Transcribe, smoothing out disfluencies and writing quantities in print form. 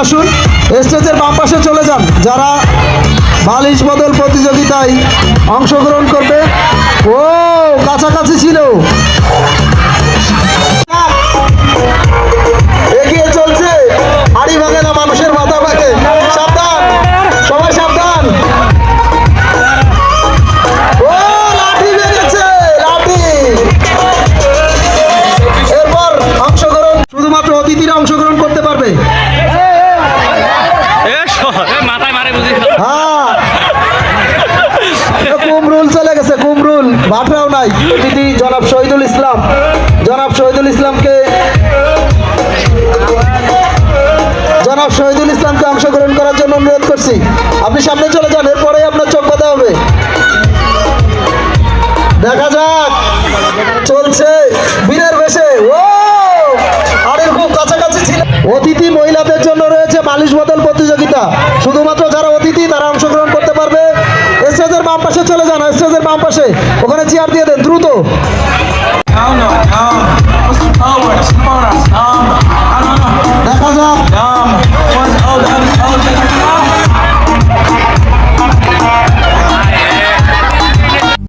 আসুন, স্টেজের বাম পাশে চলে যান যারা বালিশ বদল প্রতিযোগিতায় অংশগ্রহণ করবে। ও কাছাকাছি ছিল। এগিয়ে চলছে, হাড়ি ভাঙে না মানুষের মাথা ভাঙে। সাবধান, সবাই সাবধান। ও লাঠি বেরিয়েছে, লাঠি। এরপর অংশগ্রহণ শুধুমাত্র অতিথিরা অংশগ্রহণ করতে পারবে। কুমরুল চলে গেছে, কুমরুল ভাটরাও নাই। অতিথি জনাব শহীদুল ইসলাম, জনাব শহীদুল ইসলামকে অংশগ্রহণ করার জন্য অনুরোধ করছি। আপনি সামনে চলে যান, এরপরে আপনার চোখ বাঁধা হবে। দেখা যাক, চলছে বীরের বেশে। ও আরে খুব কাছাকাছি ছিল। অতিথি মহিলাদের জন্য রয়েছে বালিশ বদল প্রতিযোগিতা। শুধুমাত্র যারা অতিথি তারা অংশগ্রহণ করতে পারবে। স্টেজের বাম পাশে চলে যান, স্টেজের বাম পাশে, ওখানে চেয়ার দিয়ে দেন দ্রুত। দেখা যাক